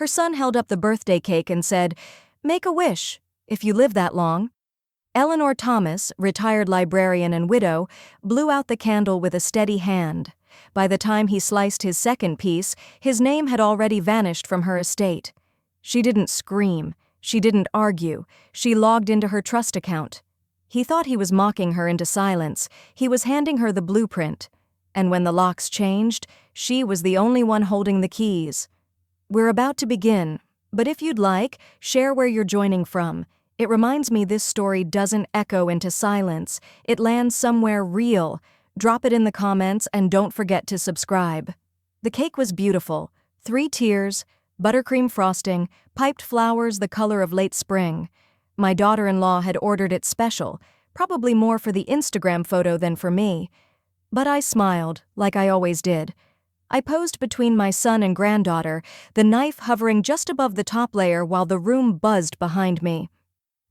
Her son held up the birthday cake and said, "Make a wish, if you live that long." Eleanor Thomas, retired librarian and widow, blew out the candle with a steady hand. By the time he sliced his second piece, his name had already vanished from her estate. She didn't scream. She didn't argue. She logged into her trust account. He thought he was mocking her into silence. He was handing her the blueprint. And when the locks changed, she was the only one holding the keys. We're about to begin, but if you'd like, share where you're joining from. It reminds me this story doesn't echo into silence. It lands somewhere real. Drop it in the comments and don't forget to subscribe. The cake was beautiful. 3 tiers, buttercream frosting, piped flowers the color of late spring. My daughter-in-law had ordered it special, probably more for the Instagram photo than for me. But I smiled, like I always did. I posed between my son and granddaughter, the knife hovering just above the top layer while the room buzzed behind me.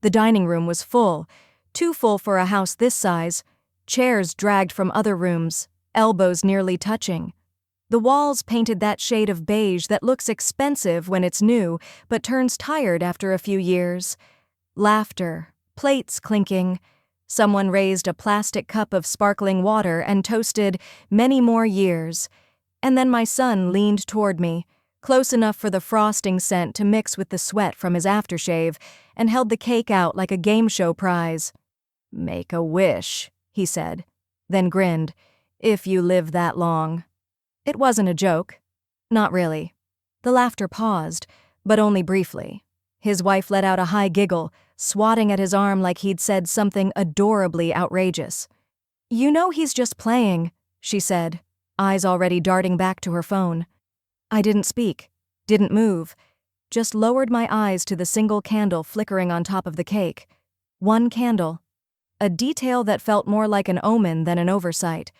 The dining room was full, too full for a house this size, chairs dragged from other rooms, elbows nearly touching. The walls painted that shade of beige that looks expensive when it's new but turns tired after a few years. Laughter, plates clinking. Someone raised a plastic cup of sparkling water and toasted "many more years." And then my son leaned toward me, close enough for the frosting scent to mix with the sweat from his aftershave, and held the cake out like a game show prize. "Make a wish," he said, then grinned, "if you live that long." It wasn't a joke. Not really. The laughter paused, but only briefly. His wife let out a high giggle, swatting at his arm like he'd said something adorably outrageous. "You know he's just playing," she said, eyes already darting back to her phone. I didn't speak, didn't move, just lowered my eyes to the single candle flickering on top of the cake. One candle. A detail that felt more like an omen than an oversight.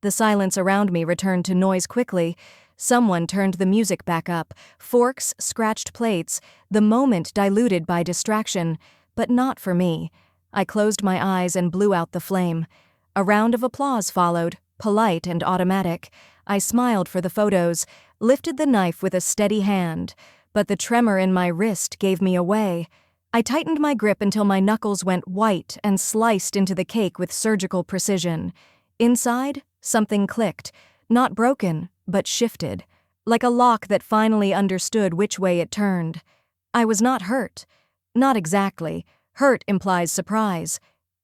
The silence around me returned to noise quickly. Someone turned the music back up, forks scratched plates, the moment diluted by distraction, but not for me. I closed my eyes and blew out the flame. A round of applause followed, polite and automatic. I smiled for the photos, lifted the knife with a steady hand, but the tremor in my wrist gave me away. I tightened my grip until my knuckles went white and sliced into the cake with surgical precision. Inside, something clicked, not broken, but shifted, like a lock that finally understood which way it turned. I was not hurt. Not exactly. Hurt implies surprise.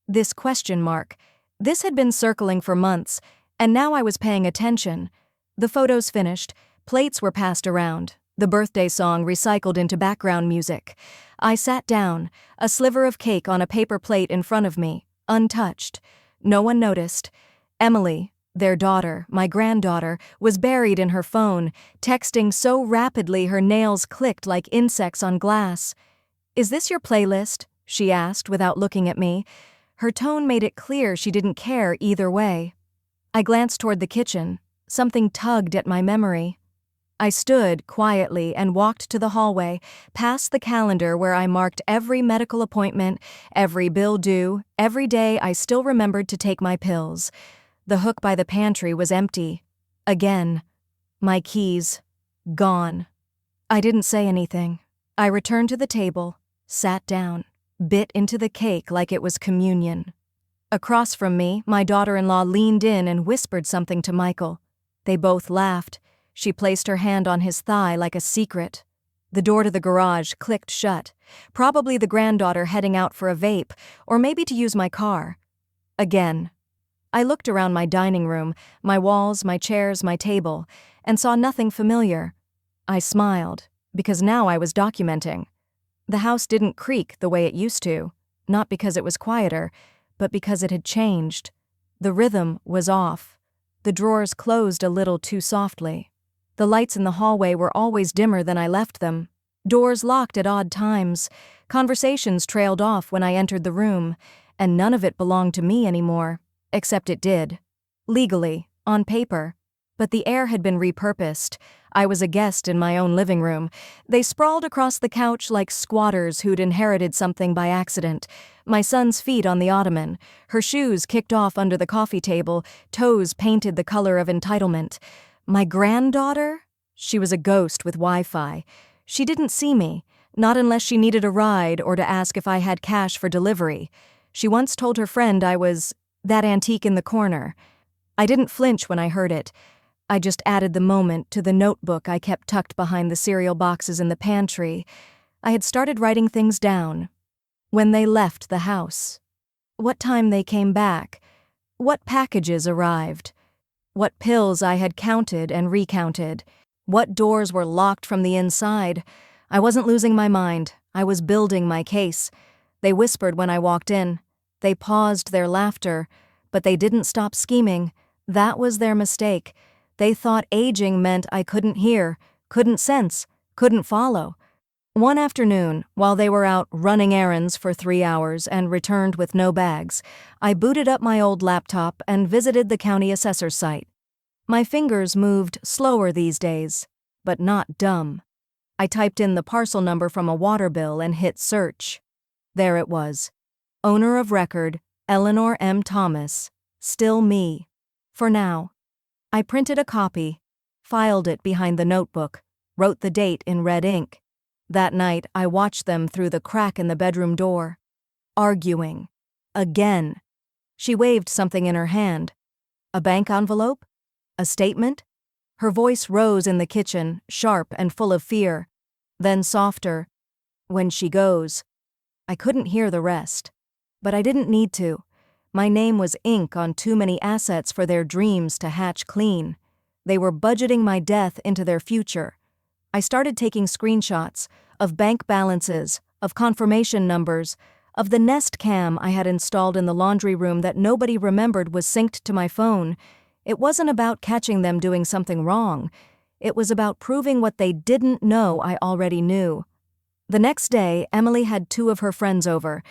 This question mark. This had been circling for months, and now I was paying attention. The photos finished, plates were passed around, the birthday song recycled into background music. I sat down, a sliver of cake on a paper plate in front of me, untouched. No one noticed. Emily, their daughter, my granddaughter, was buried in her phone, texting so rapidly her nails clicked like insects on glass. "Is this your playlist?" she asked without looking at me. Her tone made it clear she didn't care either way. I glanced toward the kitchen. Something tugged at my memory. I stood quietly and walked to the hallway, past the calendar where I marked every medical appointment, every bill due, every day I still remembered to take my pills. The hook by the pantry was empty. Again. My keys. Gone. I didn't say anything. I returned to the table, sat down, bit into the cake like it was communion. Across from me, my daughter-in-law leaned in and whispered something to Michael. They both laughed. She placed her hand on his thigh like a secret. The door to the garage clicked shut, probably the granddaughter heading out for a vape, or maybe to use my car. Again. I looked around my dining room, my walls, my chairs, my table, and saw nothing familiar. I smiled, because now I was documenting. The house didn't creak the way it used to, not because it was quieter, but because it had changed. The rhythm was off. The drawers closed a little too softly. The lights in the hallway were always dimmer than I left them. Doors locked at odd times. Conversations trailed off when I entered the room, and none of it belonged to me anymore, except it did. Legally, on paper. But the air had been repurposed. I was a guest in my own living room. They sprawled across the couch like squatters who'd inherited something by accident. My son's feet on the ottoman, her shoes kicked off under the coffee table, toes painted the color of entitlement. My granddaughter? She was a ghost with Wi-Fi. She didn't see me, not unless she needed a ride or to ask if I had cash for delivery. She once told her friend I was that antique in the corner. I didn't flinch when I heard it. I just added the moment to the notebook I kept tucked behind the cereal boxes in the pantry. I had started writing things down. When they left the house. What time they came back. What packages arrived. What pills I had counted and recounted. What doors were locked from the inside. I wasn't losing my mind. I was building my case. They whispered when I walked in. They paused their laughter, but they didn't stop scheming. That was their mistake. They thought aging meant I couldn't hear, couldn't sense, couldn't follow. One afternoon, while they were out running errands for 3 hours and returned with no bags, I booted up my old laptop and visited the county assessor's site. My fingers moved slower these days, but not dumb. I typed in the parcel number from a water bill and hit search. There it was. Owner of record, Eleanor M. Thomas. Still me. For now. I printed a copy, filed it behind the notebook, wrote the date in red ink. That night, I watched them through the crack in the bedroom door. Arguing. Again. She waved something in her hand. A bank envelope? A statement? Her voice rose in the kitchen, sharp and full of fear. Then softer. When she goes. I couldn't hear the rest. But I didn't need to. My name was ink on too many assets for their dreams to hatch clean. They were budgeting my death into their future. I started taking screenshots of bank balances, of confirmation numbers, of the Nest Cam I had installed in the laundry room that nobody remembered was synced to my phone. It wasn't about catching them doing something wrong. It was about proving what they didn't know I already knew. The next day, Emily had 2 of her friends over.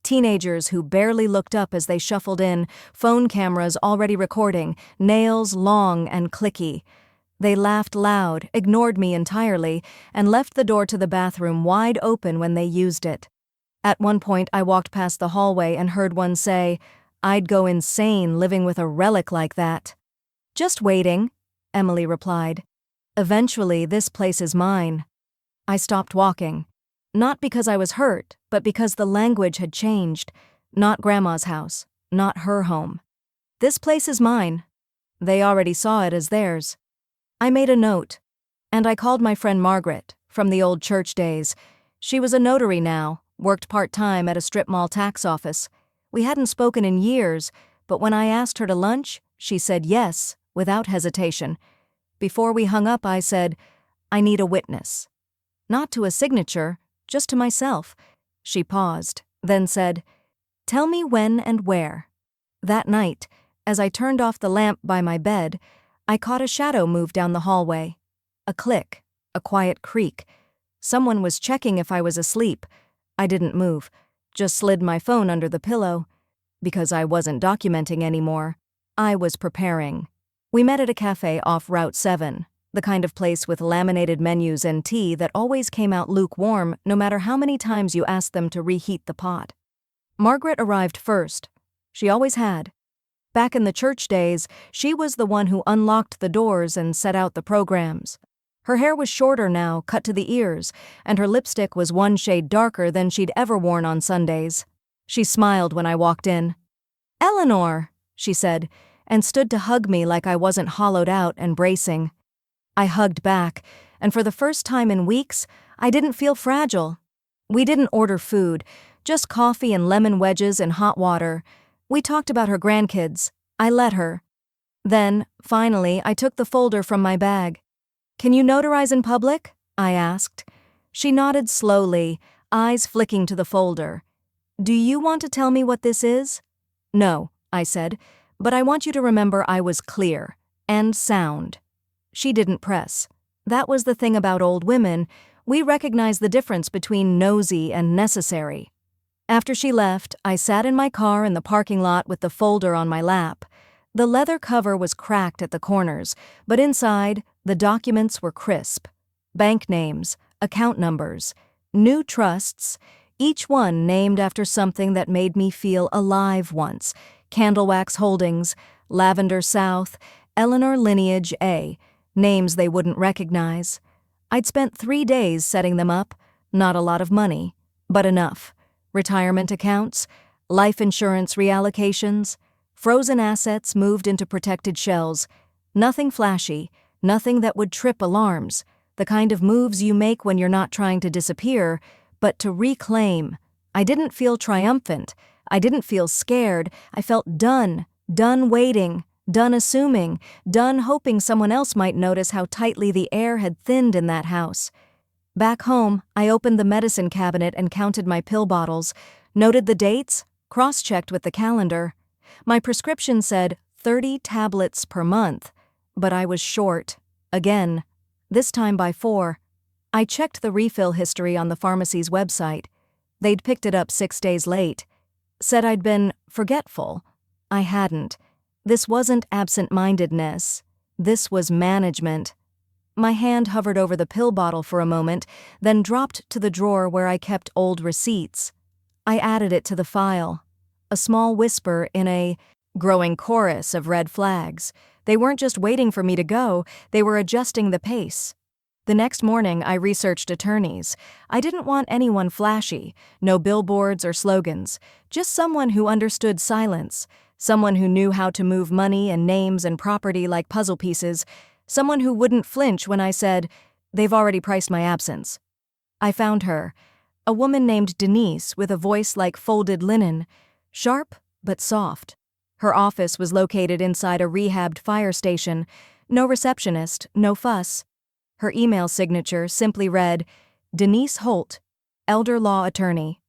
Teenagers who barely looked up as they shuffled in, phone cameras already recording, nails long and clicky. They laughed loud, ignored me entirely, and left the door to the bathroom wide open when they used it. At one point, I walked past the hallway and heard one say, "I'd go insane living with a relic like that." "Just waiting," Emily replied. "Eventually, this place is mine." I stopped walking. Not because I was hurt, but because the language had changed. Not Grandma's house, not her home. This place is mine. They already saw it as theirs. I made a note, and I called my friend Margaret, from the old church days. She was a notary now, worked part-time at a strip mall tax office. We hadn't spoken in years, but when I asked her to lunch, she said yes, without hesitation. Before we hung up, I said, "I need a witness." Not to a signature, just to myself. She paused, then said, "Tell me when and where." That night, as I turned off the lamp by my bed, I caught a shadow move down the hallway. A click, a quiet creak. Someone was checking if I was asleep. I didn't move, just slid my phone under the pillow. Because I wasn't documenting anymore, I was preparing. We met at a cafe off Route 7. The kind of place with laminated menus and tea that always came out lukewarm no matter how many times you asked them to reheat the pot. Margaret arrived first. She always had. Back in the church days, she was the one who unlocked the doors and set out the programs. Her hair was shorter now, cut to the ears, and her lipstick was one shade darker than she'd ever worn on Sundays. She smiled when I walked in. "Eleanor," she said, and stood to hug me like I wasn't hollowed out and bracing. I hugged back, and for the first time in weeks, I didn't feel fragile. We didn't order food, just coffee and lemon wedges and hot water. We talked about her grandkids. I let her. Then, finally, I took the folder from my bag. "Can you notarize in public?" I asked. She nodded slowly, eyes flicking to the folder. "Do you want to tell me what this is?" "No," I said, "but I want you to remember I was clear and sound." She didn't press. That was the thing about old women. We recognized the difference between nosy and necessary. After she left, I sat in my car in the parking lot with the folder on my lap. The leather cover was cracked at the corners, but inside, the documents were crisp. Bank names, account numbers, new trusts, each one named after something that made me feel alive once. Candlewax Holdings, Lavender South, Eleanor Lineage A, names they wouldn't recognize. I'd spent 3 days setting them up, not a lot of money, but enough. Retirement accounts, life insurance reallocations, frozen assets moved into protected shells. Nothing flashy, nothing that would trip alarms, the kind of moves you make when you're not trying to disappear, but to reclaim. I didn't feel triumphant. I didn't feel scared. I felt done waiting, done assuming, done hoping someone else might notice how tightly the air had thinned in that house. Back home, I opened the medicine cabinet and counted my pill bottles, noted the dates, cross-checked with the calendar. My prescription said 30 tablets per month, but I was short. Again. This time by 4. I checked the refill history on the pharmacy's website. They'd picked it up 6 days late. Said I'd been forgetful. I hadn't. This wasn't absent-mindedness. This was management. My hand hovered over the pill bottle for a moment, then dropped to the drawer where I kept old receipts. I added it to the file. A small whisper in a growing chorus of red flags. They weren't just waiting for me to go, they were adjusting the pace. The next morning, I researched attorneys. I didn't want anyone flashy, no billboards or slogans, just someone who understood silence, someone who knew how to move money and names and property like puzzle pieces, someone who wouldn't flinch when I said, "They've already priced my absence." I found her, a woman named Denise with a voice like folded linen, sharp but soft. Her office was located inside a rehabbed fire station. No receptionist, no fuss. Her email signature simply read, Denise Holt, elder law attorney.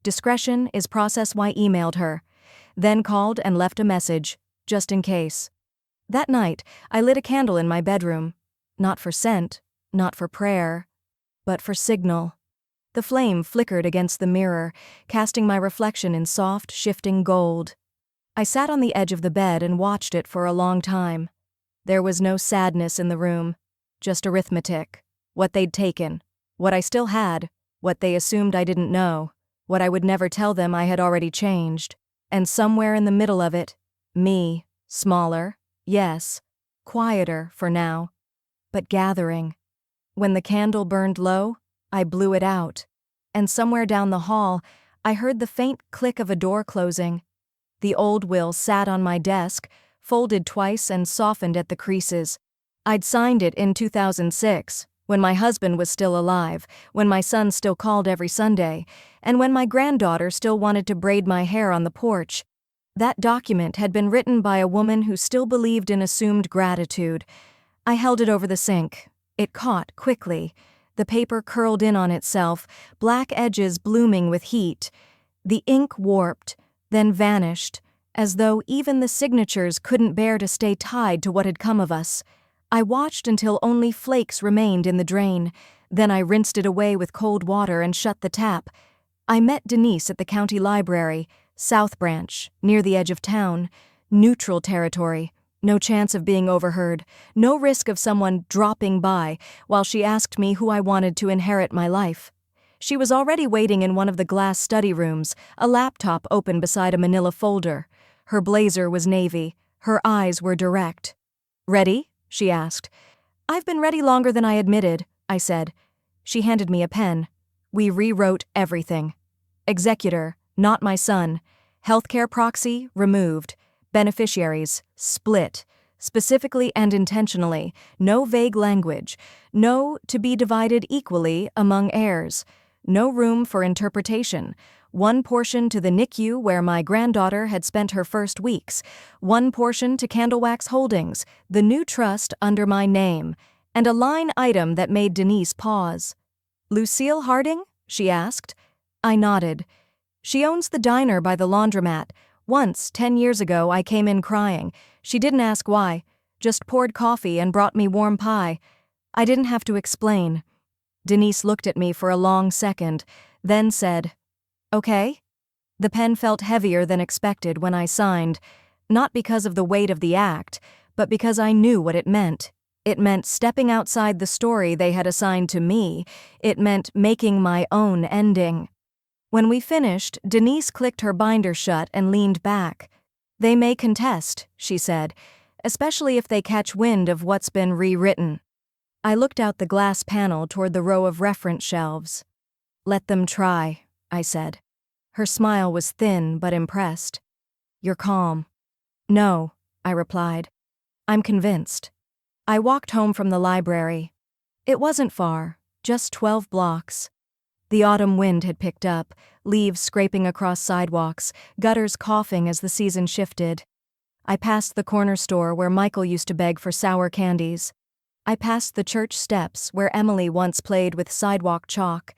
Discretion is process. I emailed her, then called and left a message, just in case. That night, I lit a candle in my bedroom, not for scent, not for prayer, but for signal. The flame flickered against the mirror, casting my reflection in soft, shifting gold. I sat on the edge of the bed and watched it for a long time. There was no sadness in the room, just arithmetic. What they'd taken, what I still had, what they assumed I didn't know, what I would never tell them I had already changed. And somewhere in the middle of it, me, smaller, yes, quieter for now, but gathering. When the candle burned low, I blew it out, and somewhere down the hall, I heard the faint click of a door closing. The old will sat on my desk, folded twice and softened at the creases. I'd signed it in 2006, when my husband was still alive, when my son still called every Sunday, and when my granddaughter still wanted to braid my hair on the porch. That document had been written by a woman who still believed in assumed gratitude. I held it over the sink. It caught quickly. The paper curled in on itself, black edges blooming with heat. The ink warped, then vanished, as though even the signatures couldn't bear to stay tied to what had come of us. I watched until only flakes remained in the drain, then I rinsed it away with cold water and shut the tap. I met Denise at the county library, South Branch, near the edge of town, neutral territory, no chance of being overheard, no risk of someone dropping by while she asked me who I wanted to inherit my life. She was already waiting in one of the glass study rooms, a laptop open beside a manila folder. Her blazer was navy. Her eyes were direct. "Ready?" she asked. "I've been ready longer than I admitted," I said. She handed me a pen. We rewrote everything. Executor, not my son. Healthcare proxy, removed. Beneficiaries, split. Specifically and intentionally. No vague language. No to be divided equally among heirs. No room for interpretation. One portion to the NICU where my granddaughter had spent her first weeks. One portion to Candlewax Holdings, the new trust under my name. And a line item that made Denise pause. "Lucille Harding?" she asked. I nodded. "She owns the diner by the laundromat. Once, 10 years ago, I came in crying. She didn't ask why, just poured coffee and brought me warm pie. I didn't have to explain." Denise looked at me for a long second, then said, "Okay?" The pen felt heavier than expected when I signed, not because of the weight of the act, but because I knew what it meant. It meant stepping outside the story they had assigned to me. It meant making my own ending. When we finished, Denise clicked her binder shut and leaned back. "They may contest," she said, "especially if they catch wind of what's been rewritten." I looked out the glass panel toward the row of reference shelves. "Let them try," I said. Her smile was thin but impressed. "You're calm." "No," I replied. "I'm convinced." I walked home from the library. It wasn't far, just 12 blocks. The autumn wind had picked up, leaves scraping across sidewalks, gutters coughing as the season shifted. I passed the corner store where Michael used to beg for sour candies. I passed the church steps where Emily once played with sidewalk chalk.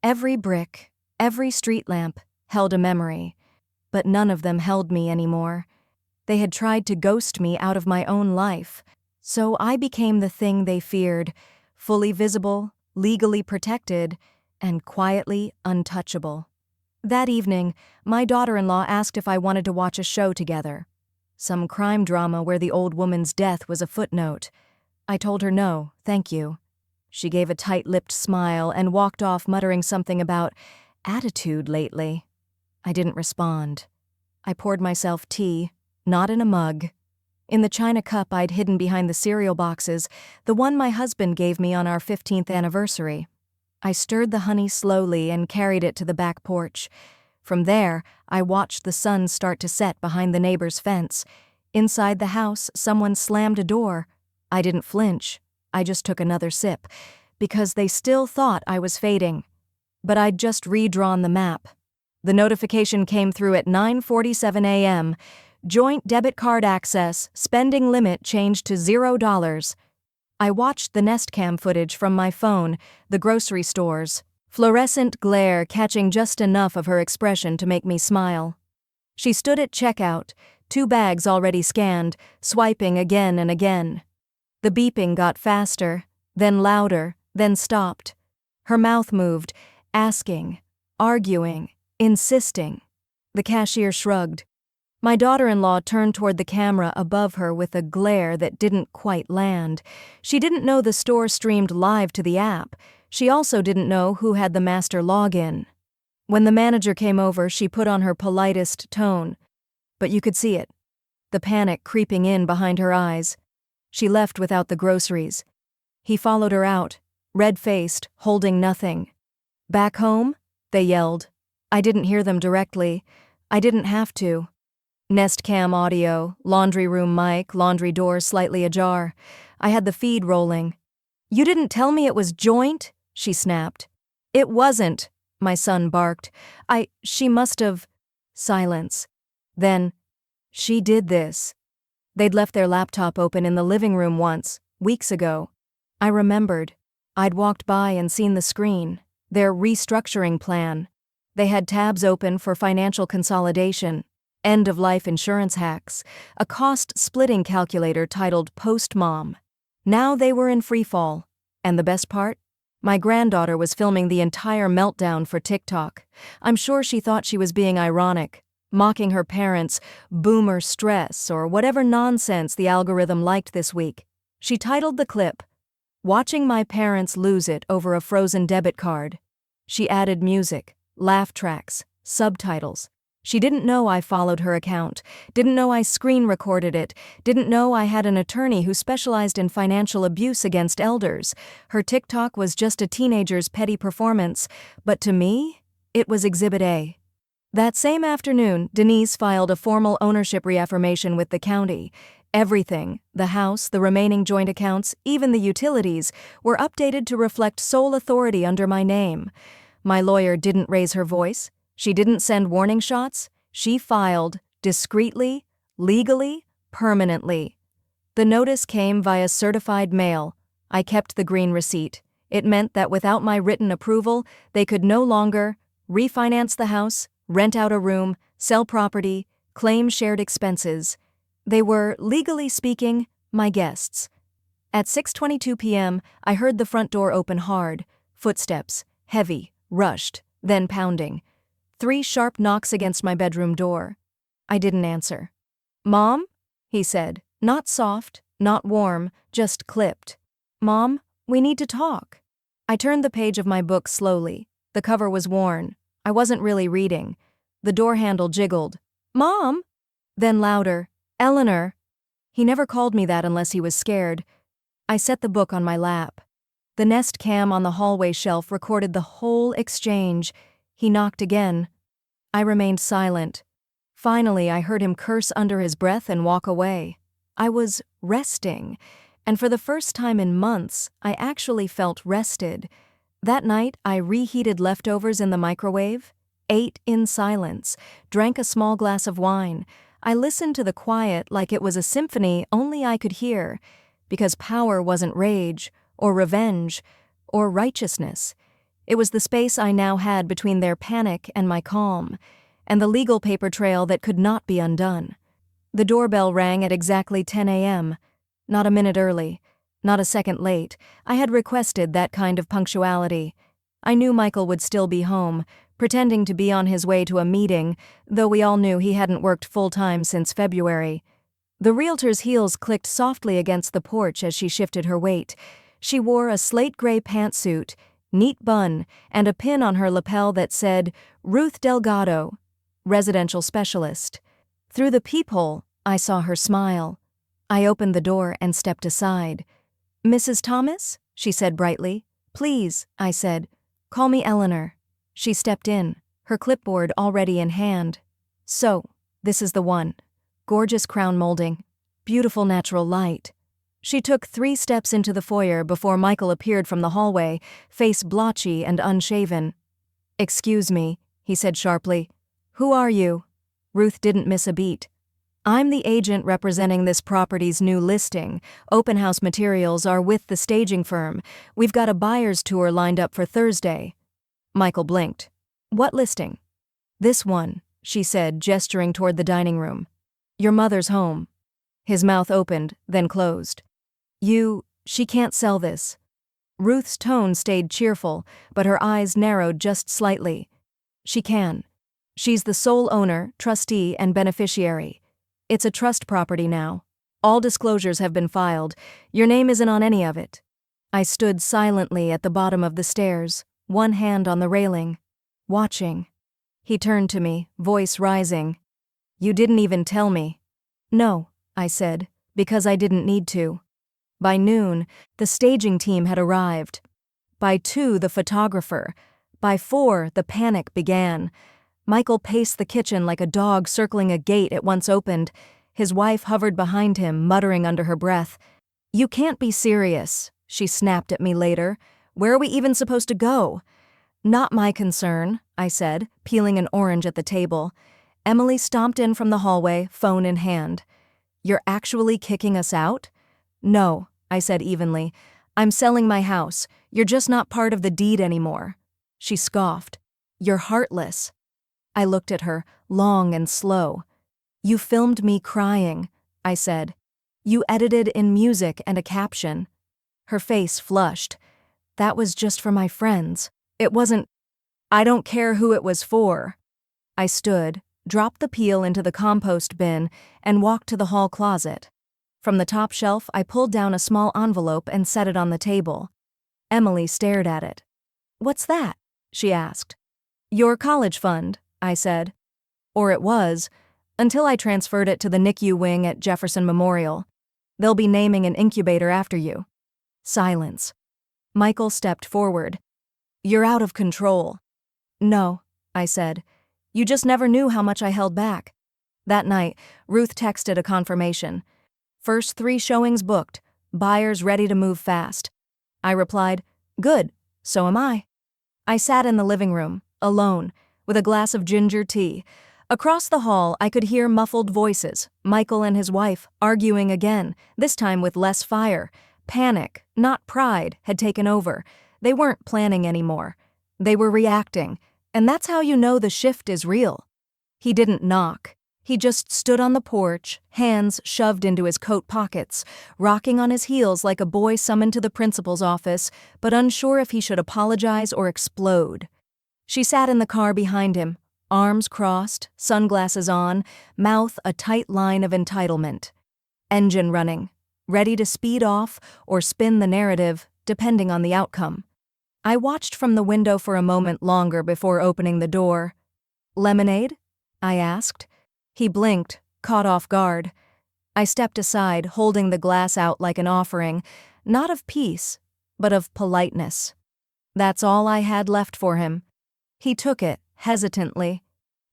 Every brick, every street lamp held a memory, but none of them held me anymore. They had tried to ghost me out of my own life, so I became the thing they feared, fully visible, legally protected, and quietly untouchable. That evening, my daughter-in-law asked if I wanted to watch a show together. Some crime drama where the old woman's death was a footnote. I told her no, thank you. She gave a tight-lipped smile and walked off muttering something about attitude lately. I didn't respond. I poured myself tea, not in a mug. In the china cup I'd hidden behind the cereal boxes, the one my husband gave me on our 15th anniversary. I stirred the honey slowly and carried it to the back porch. From there, I watched the sun start to set behind the neighbor's fence. Inside the house, someone slammed a door. I didn't flinch. I just took another sip, because they still thought I was fading. But I'd just redrawn the map. The notification came through at 9:47 a.m. Joint debit card access, spending limit changed to $0. I watched the Nest Cam footage from my phone, the grocery stores, fluorescent glare catching just enough of her expression to make me smile. She stood at checkout, 2 bags already scanned, swiping again and again. The beeping got faster, then louder, then stopped. Her mouth moved, asking, arguing, insisting. The cashier shrugged. My daughter-in-law turned toward the camera above her with a glare that didn't quite land. She didn't know the store streamed live to the app. She also didn't know who had the master login. When the manager came over, she put on her politest tone. But you could see it. The panic creeping in behind her eyes. She left without the groceries. He followed her out, red-faced, holding nothing. "Back home?" they yelled. I didn't hear them directly. I didn't have to. Nest Cam audio, laundry room mic, laundry door slightly ajar. I had the feed rolling. "You didn't tell me it was joint?" she snapped. "It wasn't," my son barked. She must have..." Silence. Then, "She did this." They'd left their laptop open in the living room once, weeks ago. I remembered. I'd walked by and seen the screen, their restructuring plan. They had tabs open for financial consolidation, end-of-life insurance hacks, a cost-splitting calculator titled Post-Mom. Now they were in freefall. And the best part? My granddaughter was filming the entire meltdown for TikTok. I'm sure she thought she was being ironic, mocking her parents' boomer stress or whatever nonsense the algorithm liked this week. She titled the clip, "Watching My Parents Lose It Over a Frozen Debit Card." She added music, laugh tracks, subtitles. She didn't know I followed her account, didn't know I screen recorded it, didn't know I had an attorney who specialized in financial abuse against elders. Her TikTok was just a teenager's petty performance, but to me, it was Exhibit A. That same afternoon, Denise filed a formal ownership reaffirmation with the county. Everything, the house, the remaining joint accounts, even the utilities, were updated to reflect sole authority under my name. My lawyer didn't raise her voice. She didn't send warning shots. She filed, discreetly, legally, permanently. The notice came via certified mail. I kept the green receipt. It meant that without my written approval, they could no longer refinance the house, rent out a room, sell property, claim shared expenses. They were, legally speaking, my guests. At 6:22 p.m., I heard the front door open hard, footsteps, heavy, rushed, then pounding. 3 sharp knocks against my bedroom door. I didn't answer. "Mom?" he said, not soft, not warm, just clipped. "Mom, we need to talk." I turned the page of my book slowly. The cover was worn. I wasn't really reading. The door handle jiggled. "Mom!" Then louder, "Eleanor." He never called me that unless he was scared. I set the book on my lap. The Nest cam on the hallway shelf recorded the whole exchange. He knocked again. I remained silent. Finally, I heard him curse under his breath and walk away. I was resting, and for the first time in months, I actually felt rested. That night, I reheated leftovers in the microwave, ate in silence, drank a small glass of wine. I listened to the quiet like it was a symphony only I could hear, because power wasn't rage, or revenge, or righteousness. It was the space I now had between their panic and my calm, and the legal paper trail that could not be undone. The doorbell rang at exactly 10 a.m. Not a minute early, not a second late. I had requested that kind of punctuality. I knew Michael would still be home, pretending to be on his way to a meeting, though we all knew he hadn't worked full-time since February. The realtor's heels clicked softly against the porch as she shifted her weight. She wore a slate-gray pantsuit, neat bun, and a pin on her lapel that said, Ruth Delgado, residential specialist. Through the peephole, I saw her smile. I opened the door and stepped aside. Mrs. Thomas? She said brightly. Please, I said. Call me Eleanor. She stepped in, her clipboard already in hand. So, this is the one. Gorgeous crown molding. Beautiful natural light. She took 3 steps into the foyer before Michael appeared from the hallway, face blotchy and unshaven. Excuse me, he said sharply. Who are you? Ruth didn't miss a beat. I'm the agent representing this property's new listing. Open house materials are with the staging firm. We've got a buyer's tour lined up for Thursday. Michael blinked. What listing? This one, she said, gesturing toward the dining room. Your mother's home. His mouth opened, then closed. She can't sell this. Ruth's tone stayed cheerful, but her eyes narrowed just slightly. She can. She's the sole owner, trustee, and beneficiary. It's a trust property now. All disclosures have been filed. Your name isn't on any of it. I stood silently at the bottom of the stairs, one hand on the railing, watching. He turned to me, voice rising. You didn't even tell me. No, I said, because I didn't need to. By noon, the staging team had arrived. By 2, the photographer. By 4, the panic began. Michael paced the kitchen like a dog circling a gate it once opened. His wife hovered behind him, muttering under her breath. You can't be serious, she snapped at me later. Where are we even supposed to go? Not my concern, I said, peeling an orange at the table. Emily stomped in from the hallway, phone in hand. You're actually kicking us out? No, I said evenly. I'm selling my house. You're just not part of the deed anymore. She scoffed. You're heartless. I looked at her, long and slow. You filmed me crying, I said. You edited in music and a caption. Her face flushed. That was just for my friends. It wasn't. I don't care who it was for. I stood, dropped the peel into the compost bin, and walked to the hall closet. From the top shelf, I pulled down a small envelope and set it on the table. Emily stared at it. What's that? She asked. Your college fund, I said. Or it was, until I transferred it to the NICU wing at Jefferson Memorial. They'll be naming an incubator after you. Silence. Michael stepped forward. You're out of control. No, I said. You just never knew how much I held back. That night, Ruth texted a confirmation. First 3 showings booked. Buyers ready to move fast. I replied, Good, so am I. I sat in the living room, alone, with a glass of ginger tea. Across the hall, I could hear muffled voices, Michael and his wife, arguing again, this time with less fire. Panic, not pride, had taken over. They weren't planning anymore. They were reacting, and that's how you know the shift is real. He didn't knock. He just stood on the porch, hands shoved into his coat pockets, rocking on his heels like a boy summoned to the principal's office, but unsure if he should apologize or explode. She sat in the car behind him, arms crossed, sunglasses on, mouth a tight line of entitlement. Engine running, ready to speed off or spin the narrative, depending on the outcome. I watched from the window for a moment longer before opening the door. Lemonade? I asked. He blinked, caught off guard. I stepped aside, holding the glass out like an offering, not of peace, but of politeness. That's all I had left for him. He took it, hesitantly.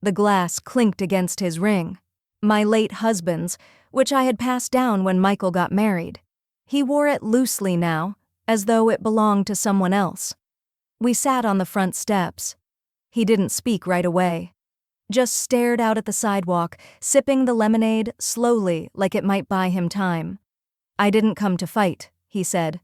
The glass clinked against his ring. My late husband's, which I had passed down when Michael got married. He wore it loosely now, as though it belonged to someone else. We sat on the front steps. He didn't speak right away. Just stared out at the sidewalk, sipping the lemonade slowly like it might buy him time. I didn't come to fight, he said.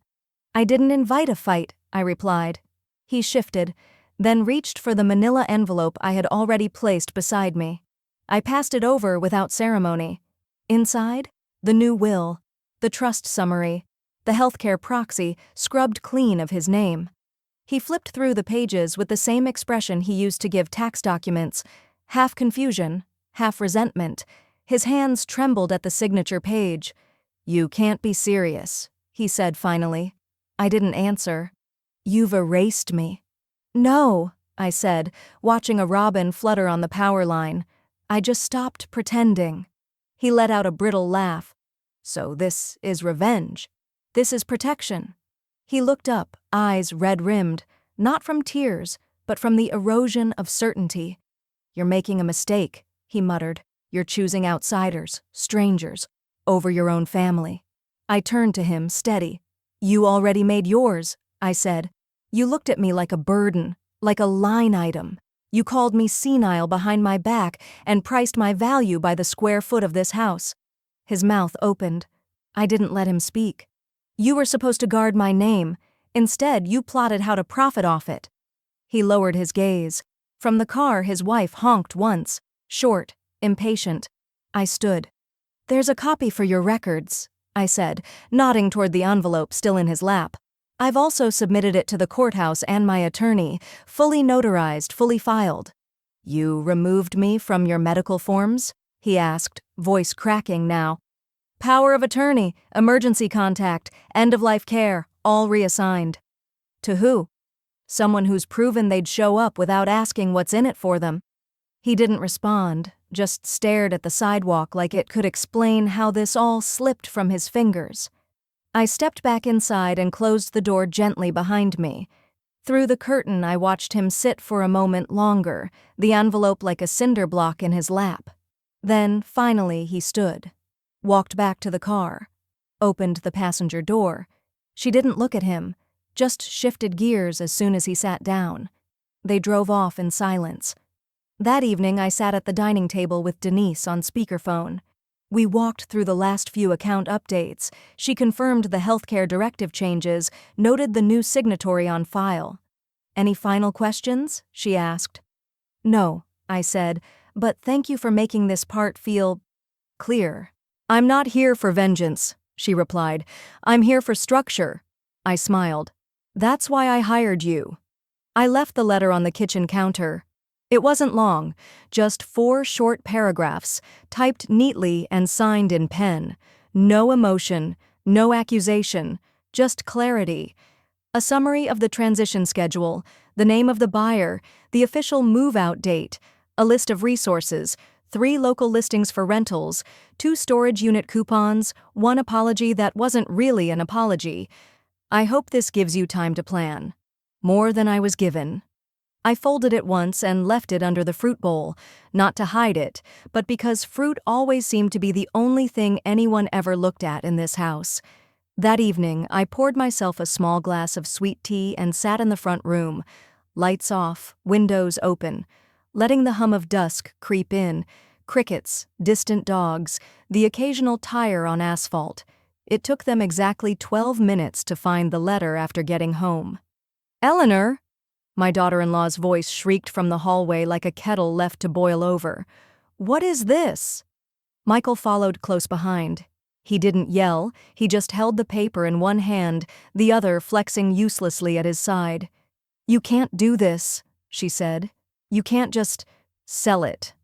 I didn't invite a fight, I replied. He shifted, then reached for the manila envelope I had already placed beside me. I passed it over without ceremony. Inside, the new will, the trust summary, the healthcare proxy scrubbed clean of his name. He flipped through the pages with the same expression he used to give tax documents, half confusion, half resentment. His hands trembled at the signature page. "You can't be serious," he said finally. I didn't answer. "You've erased me." "No," I said, watching a robin flutter on the power line. "I just stopped pretending." He let out a brittle laugh. "So this is revenge. This is protection." He looked up, eyes red-rimmed, not from tears, but from the erosion of certainty. "You're making a mistake," he muttered. "You're choosing outsiders, strangers, over your own family." I turned to him, steady. "You already made yours," I said. "You looked at me like a burden, like a line item. You called me senile behind my back and priced my value by the square foot of this house." His mouth opened. I didn't let him speak. "You were supposed to guard my name. Instead, you plotted how to profit off it." He lowered his gaze. From the car, his wife honked once, short, impatient. I stood. "There's a copy for your records," I said, nodding toward the envelope still in his lap. "I've also submitted it to the courthouse and my attorney, fully notarized, fully filed." "You removed me from your medical forms?" he asked, voice cracking now. "Power of attorney, emergency contact, end-of-life care, all reassigned." "To who?" "Someone who's proven they'd show up without asking what's in it for them." He didn't respond, just stared at the sidewalk like it could explain how this all slipped from his fingers. I stepped back inside and closed the door gently behind me. Through the curtain, I watched him sit for a moment longer, the envelope like a cinder block in his lap. Then, finally, he stood. Walked back to the car. Opened the passenger door. She didn't look at him, just shifted gears as soon as he sat down. They drove off in silence. That evening, I sat at the dining table with Denise on speakerphone. We walked through the last few account updates. She confirmed the healthcare directive changes, noted the new signatory on file. "Any final questions?" she asked. "No," I said, "but thank you for making this part feel clear." "I'm not here for vengeance," she replied. "I'm here for structure." I smiled. "That's why I hired you." I left the letter on the kitchen counter. It wasn't long, just 4 short paragraphs, typed neatly and signed in pen. No emotion, no accusation, just clarity. A summary of the transition schedule, the name of the buyer, the official move-out date, a list of resources, 3 local listings for rentals, 2 storage unit coupons, 1 apology that wasn't really an apology. "I hope this gives you time to plan." More than I was given. I folded it once and left it under the fruit bowl, not to hide it, but because fruit always seemed to be the only thing anyone ever looked at in this house. That evening, I poured myself a small glass of sweet tea and sat in the front room, lights off, windows open, letting the hum of dusk creep in, crickets, distant dogs, the occasional tire on asphalt. It took them exactly 12 minutes to find the letter after getting home. "Eleanor!" My daughter-in-law's voice shrieked from the hallway like a kettle left to boil over. "What is this?" Michael followed close behind. He didn't yell, he just held the paper in one hand, the other flexing uselessly at his side. "You can't do this," she said. "You can't just sell it."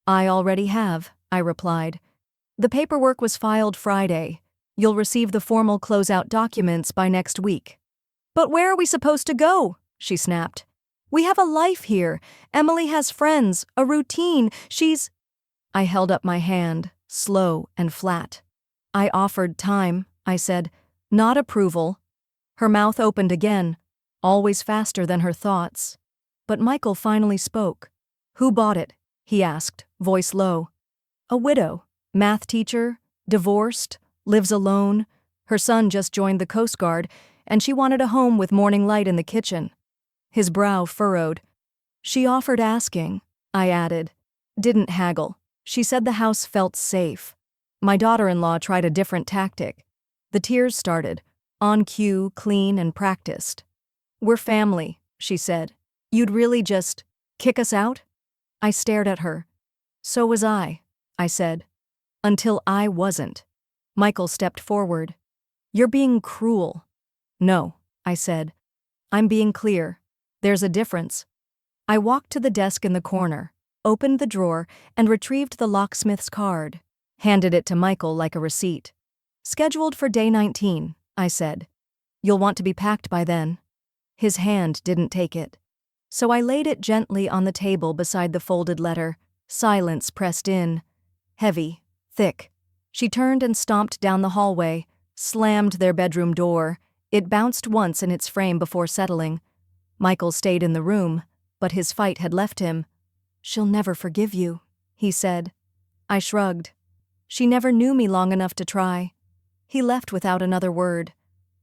"I already have," I replied. "The paperwork was filed Friday. You'll receive the formal closeout documents by next week." "But where are we supposed to go?" she snapped. "We have a life here. Emily has friends, a routine. She's—" I held up my hand, slow and flat. "I offered time," I said, "not approval." Her mouth opened again, always faster than her thoughts. But Michael finally spoke. "Who bought it?" he asked, voice low. "A widow, math teacher, divorced, lives alone. Her son just joined the Coast Guard, and she wanted a home with morning light in the kitchen." His brow furrowed. "She offered asking," I added. "Didn't haggle. She said the house felt safe. My daughter-in-law tried a different tactic." The tears started, on cue, clean and practiced. "We're family," she said. "You'd really just kick us out?" I stared at her. "So was I said. "Until I wasn't." Michael stepped forward. "You're being cruel." "No," I said. "I'm being clear. There's a difference." I walked to the desk in the corner, opened the drawer, and retrieved the locksmith's card. Handed it to Michael like a receipt. "Scheduled for day 19, I said. "You'll want to be packed by then." His hand didn't take it. So I laid it gently on the table beside the folded letter. Silence pressed in. Heavy, thick. She turned and stomped down the hallway, slammed their bedroom door. It bounced once in its frame before settling. Michael stayed in the room, but his fight had left him. "She'll never forgive you," he said. I shrugged. "She never knew me long enough to try." He left without another word.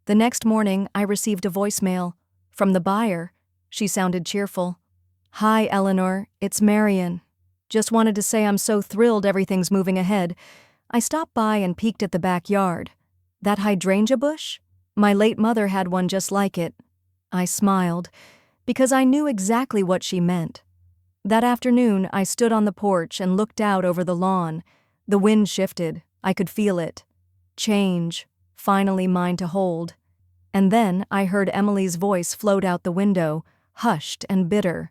The next morning, I received a voicemail. From the buyer. She sounded cheerful. "Hi, Eleanor, it's Marion. Just wanted to say I'm so thrilled everything's moving ahead. I stopped by and peeked at the backyard. That hydrangea bush? My late mother had one just like it." I smiled, because I knew exactly what she meant. That afternoon, I stood on the porch and looked out over the lawn. The wind shifted. I could feel it. Change, finally mine to hold. And then I heard Emily's voice float out the window, hushed and bitter.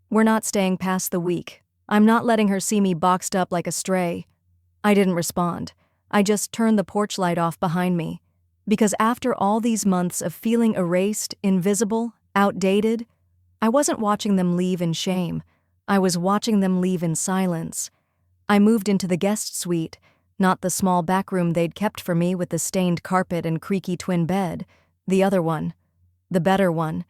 "We're not staying past the week. I'm not letting her see me boxed up like a stray." I didn't respond. I just turned the porch light off behind me. Because after all these months of feeling erased, invisible, outdated, I wasn't watching them leave in shame. I was watching them leave in silence. I moved into the guest suite, not the small back room they'd kept for me with the stained carpet and creaky twin bed. The other one. The better one.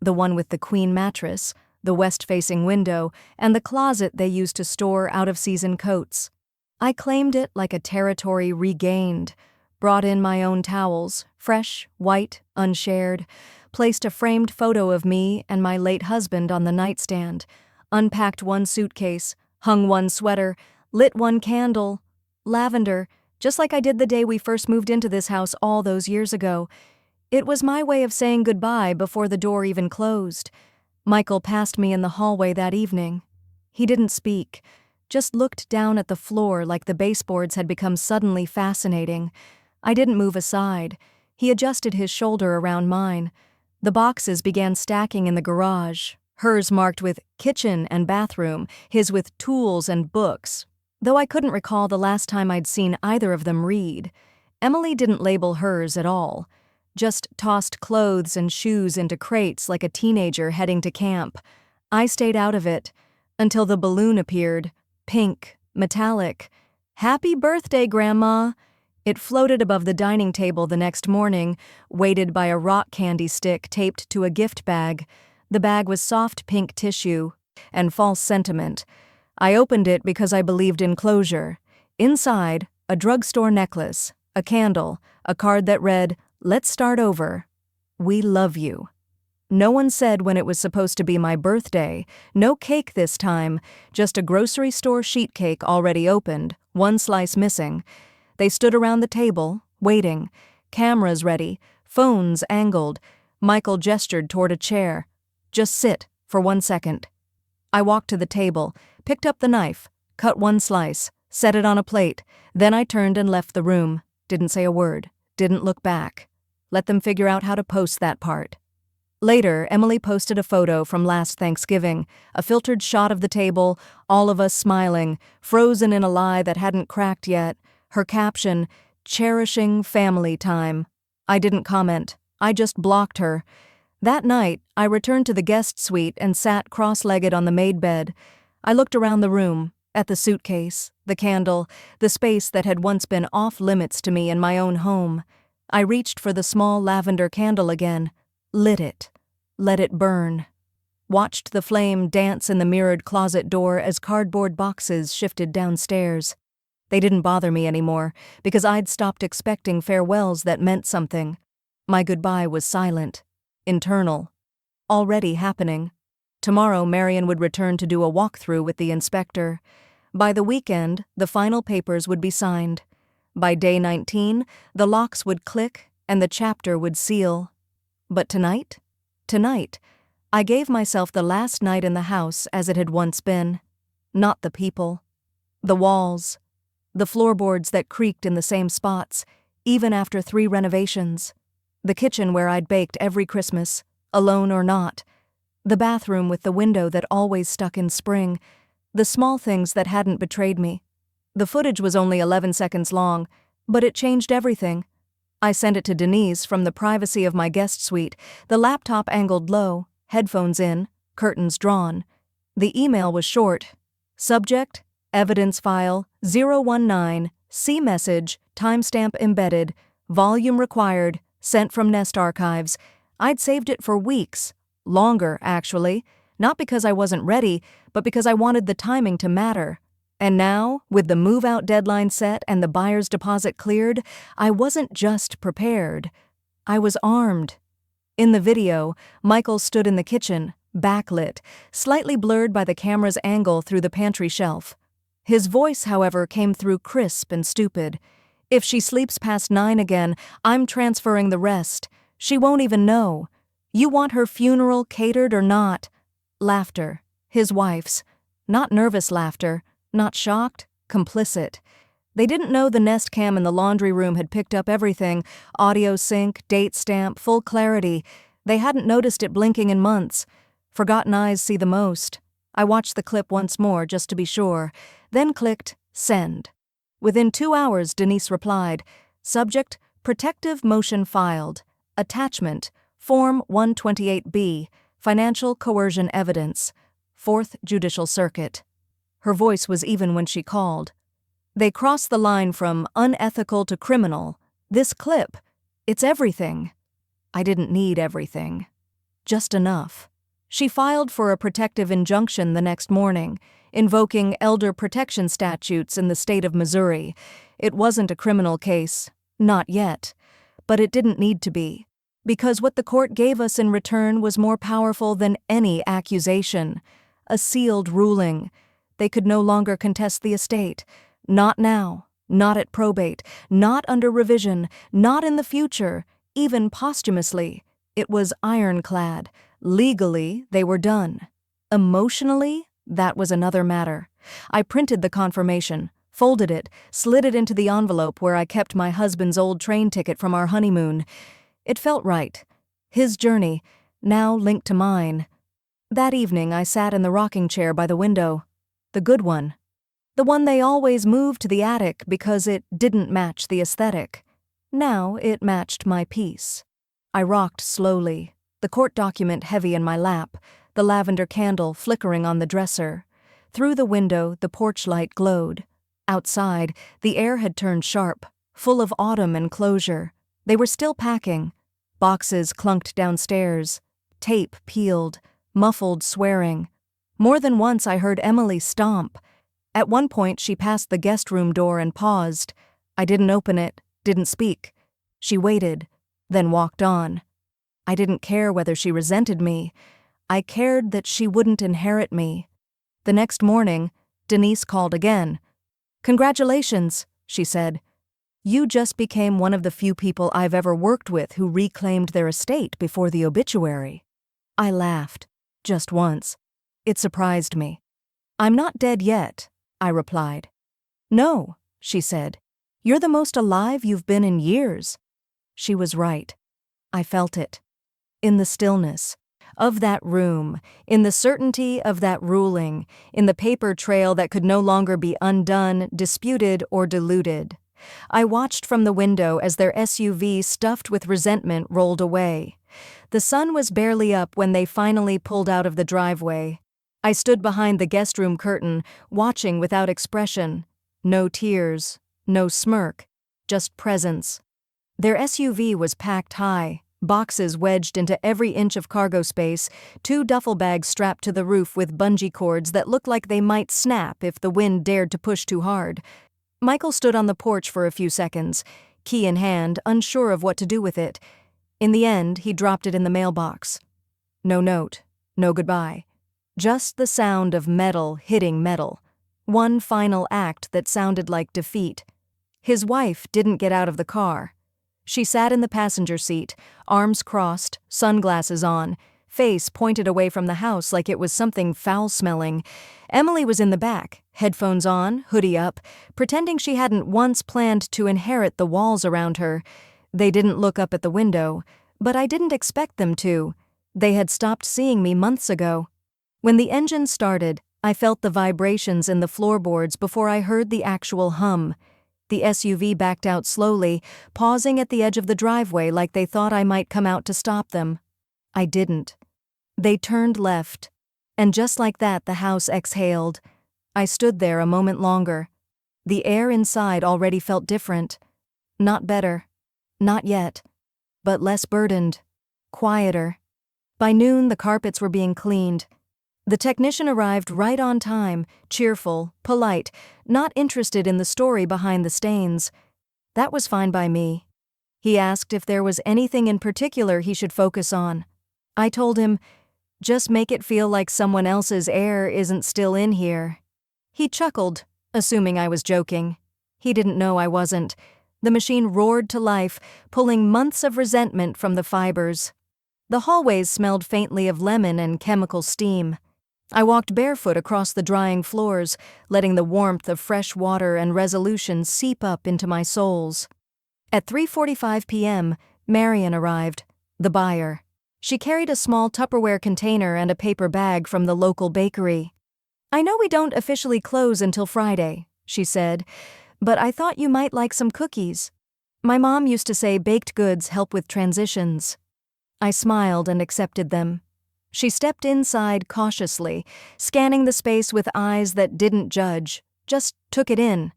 The one with the queen mattress, the west-facing window, and the closet they used to store out-of-season coats. I claimed it like a territory regained, brought in my own towels, fresh, white, unshared, placed a framed photo of me and my late husband on the nightstand, unpacked one suitcase, hung one sweater, lit one candle, lavender, just like I did the day we first moved into this house all those years ago. It was my way of saying goodbye before the door even closed. Michael passed me in the hallway that evening. He didn't speak, just looked down at the floor like the baseboards had become suddenly fascinating. I didn't move aside. He adjusted his shoulder around mine. The boxes began stacking in the garage, hers marked with kitchen and bathroom, his with tools and books, though I couldn't recall the last time I'd seen either of them read. Emily didn't label hers at all. Just tossed clothes and shoes into crates like a teenager heading to camp. I stayed out of it until the balloon appeared, pink, metallic. "Happy birthday, Grandma!" It floated above the dining table the next morning, weighted by a rock candy stick taped to a gift bag. The bag was soft pink tissue and false sentiment. I opened it because I believed in closure. Inside, a drugstore necklace, a candle, a card that read, "Let's start over. We love you." No one said when it was supposed to be my birthday. No cake this time, just a grocery store sheet cake already opened, one slice missing. They stood around the table, waiting, cameras ready, phones angled. Michael gestured toward a chair. "Just sit, for 1 second." I walked to the table, picked up the knife, cut one slice, set it on a plate. Then I turned and left the room. Didn't say a word, didn't look back. Let them figure out how to post that part. Later, Emily posted a photo from last Thanksgiving, a filtered shot of the table, all of us smiling, frozen in a lie that hadn't cracked yet. Her caption, "Cherishing family time." I didn't comment. I just blocked her. That night, I returned to the guest suite and sat cross-legged on the maid bed. I looked around the room, at the suitcase, the candle, the space that had once been off-limits to me in my own home. I reached for the small lavender candle again, lit it, let it burn. Watched the flame dance in the mirrored closet door as cardboard boxes shifted downstairs. They didn't bother me anymore, because I'd stopped expecting farewells that meant something. My goodbye was silent, internal, already happening. Tomorrow Marion would return to do a walkthrough with the inspector. By the weekend, the final papers would be signed. By day 19, the locks would click and the chapter would seal. But tonight? Tonight, I gave myself the last night in the house as it had once been. Not the people. The walls. The floorboards that creaked in the same spots, even after 3 renovations. The kitchen where I'd baked every Christmas, alone or not. The bathroom with the window that always stuck in spring. The small things that hadn't betrayed me. The footage was only 11 seconds long, but it changed everything. I sent it to Denise from the privacy of my guest suite, the laptop angled low, headphones in, curtains drawn. The email was short. Subject, evidence file, 019, see message, timestamp embedded, volume required, sent from Nest Archives. I'd saved it for weeks. Longer, actually. Not because I wasn't ready, but because I wanted the timing to matter. And now, with the move-out deadline set and the buyer's deposit cleared, I wasn't just prepared. I was armed. In the video, Michael stood in the kitchen, backlit, slightly blurred by the camera's angle through the pantry shelf. His voice, however, came through crisp and stupid. If she sleeps past 9 again, I'm transferring the rest. She won't even know. You want her funeral catered or not? Laughter. His wife's. Not nervous laughter. Not shocked. Complicit. They didn't know the Nest cam in the laundry room had picked up everything. Audio sync, date stamp, full clarity. They hadn't noticed it blinking in months. Forgotten eyes see the most. I watched the clip once more just to be sure, then clicked send. Within 2 hours, Denise replied. Subject, protective motion filed. Attachment, Form 128B, financial coercion evidence. 4th Judicial Circuit. Her voice was even when she called. They crossed the line from unethical to criminal. This clip, it's everything. I didn't need everything. Just enough. She filed for a protective injunction the next morning, invoking elder protection statutes in the state of Missouri. It wasn't a criminal case. Not yet. But it didn't need to be. Because what the court gave us in return was more powerful than any accusation. A sealed ruling. They could no longer contest the estate. Not now. Not at probate. Not under revision. Not in the future. Even posthumously. It was ironclad. Legally, they were done. Emotionally, that was another matter. I printed the confirmation, folded it, slid it into the envelope where I kept my husband's old train ticket from our honeymoon. It felt right. His journey, now linked to mine. That evening, I sat in the rocking chair by the window. The good one. The one they always moved to the attic because it didn't match the aesthetic. Now it matched my peace. I rocked slowly, the court document heavy in my lap, the lavender candle flickering on the dresser. Through the window, the porch light glowed. Outside, the air had turned sharp, full of autumn and closure. They were still packing. Boxes clunked downstairs. Tape peeled. Muffled swearing. More than once I heard Emily stomp. At one point she passed the guest room door and paused. I didn't open it, didn't speak. She waited, then walked on. I didn't care whether she resented me. I cared that she wouldn't inherit me. The next morning, Denise called again. "Congratulations," she said. "You just became one of the few people I've ever worked with who reclaimed their estate before the obituary." I laughed. Just once. It surprised me. "I'm not dead yet," I replied. "No," she said. "You're the most alive you've been in years." She was right. I felt it. In the stillness of that room, in the certainty of that ruling, in the paper trail that could no longer be undone, disputed, or diluted. I watched from the window as their SUV stuffed with resentment rolled away. The sun was barely up when they finally pulled out of the driveway. I stood behind the guest room curtain, watching without expression. No tears, no smirk, just presence. Their SUV was packed high, boxes wedged into every inch of cargo space, 2 duffel bags strapped to the roof with bungee cords that looked like they might snap if the wind dared to push too hard. Michael stood on the porch for a few seconds, key in hand, unsure of what to do with it. In the end, he dropped it in the mailbox. No note, no goodbye. Just the sound of metal hitting metal. One final act that sounded like defeat. His wife didn't get out of the car. She sat in the passenger seat, arms crossed, sunglasses on, face pointed away from the house like it was something foul-smelling. Emily was in the back, headphones on, hoodie up, pretending she hadn't once planned to inherit the walls around her. They didn't look up at the window, but I didn't expect them to. They had stopped seeing me months ago. When the engine started, I felt the vibrations in the floorboards before I heard the actual hum. The SUV backed out slowly, pausing at the edge of the driveway like they thought I might come out to stop them. I didn't. They turned left, and just like that the house exhaled. I stood there a moment longer. The air inside already felt different. Not better. Not yet. But less burdened. Quieter. By noon, the carpets were being cleaned. The technician arrived right on time, cheerful, polite, not interested in the story behind the stains. That was fine by me. He asked if there was anything in particular he should focus on. I told him, just make it feel like someone else's air isn't still in here. He chuckled, assuming I was joking. He didn't know I wasn't. The machine roared to life, pulling months of resentment from the fibers. The hallways smelled faintly of lemon and chemical steam. I walked barefoot across the drying floors, letting the warmth of fresh water and resolution seep up into my soles. At 3:45 p.m., Marion arrived, the buyer. She carried a small Tupperware container and a paper bag from the local bakery. "I know we don't officially close until Friday," she said, "but I thought you might like some cookies. My mom used to say baked goods help with transitions." I smiled and accepted them. She stepped inside cautiously, scanning the space with eyes that didn't judge, just took it in.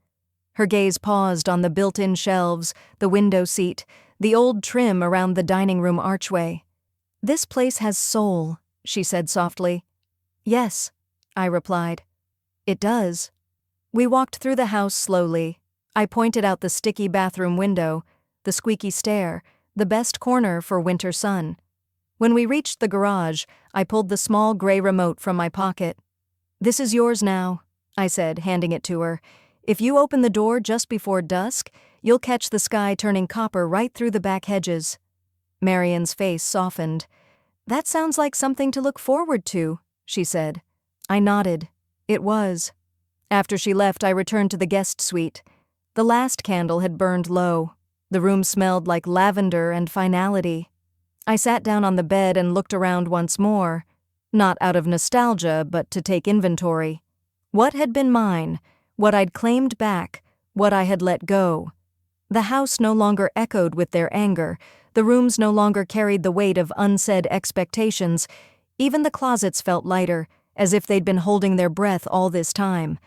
Her gaze paused on the built-in shelves, the window seat, the old trim around the dining room archway. "This place has soul," she said softly. "Yes," I replied. "It does." We walked through the house slowly. I pointed out the sticky bathroom window, the squeaky stair, the best corner for winter sun. When we reached the garage, I pulled the small gray remote from my pocket. "This is yours now," I said, handing it to her. "If you open the door just before dusk, you'll catch the sky turning copper right through the back hedges." Marion's face softened. "That sounds like something to look forward to," she said. I nodded. It was. After she left, I returned to the guest suite. The last candle had burned low. The room smelled like lavender and finality. I sat down on the bed and looked around once more, not out of nostalgia, but to take inventory. What had been mine, what I'd claimed back, what I had let go. The house no longer echoed with their anger, the rooms no longer carried the weight of unsaid expectations, even the closets felt lighter, as if they'd been holding their breath all this time.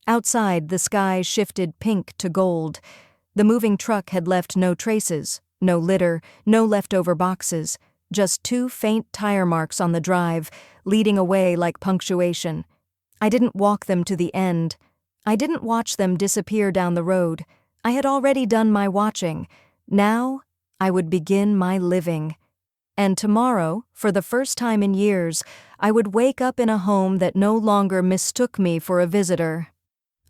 Outside, the sky shifted pink to gold. The moving truck had left no traces. No litter, no leftover boxes, just 2 faint tire marks on the drive, leading away like punctuation. I didn't walk them to the end. I didn't watch them disappear down the road. I had already done my watching. Now, I would begin my living. And tomorrow, for the first time in years, I would wake up in a home that no longer mistook me for a visitor.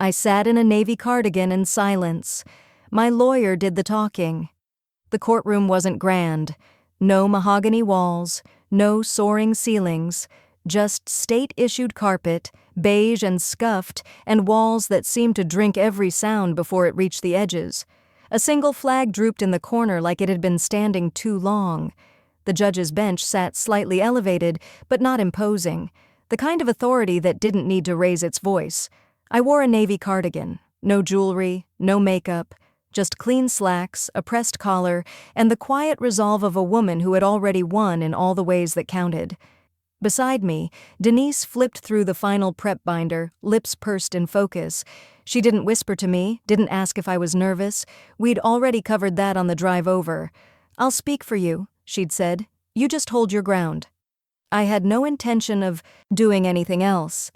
I sat in a navy cardigan in silence. My lawyer did the talking. The courtroom wasn't grand. No mahogany walls, no soaring ceilings, just state-issued carpet, beige and scuffed, and walls that seemed to drink every sound before it reached the edges. A single flag drooped in the corner like it had been standing too long. The judge's bench sat slightly elevated, but not imposing, the kind of authority that didn't need to raise its voice. I wore a navy cardigan, no jewelry, no makeup, just clean slacks, a pressed collar, and the quiet resolve of a woman who had already won in all the ways that counted. Beside me, Denise flipped through the final prep binder, lips pursed in focus. She didn't whisper to me, didn't ask if I was nervous. We'd already covered that on the drive over. "I'll speak for you," she'd said. "You just hold your ground." I had no intention of doing anything else.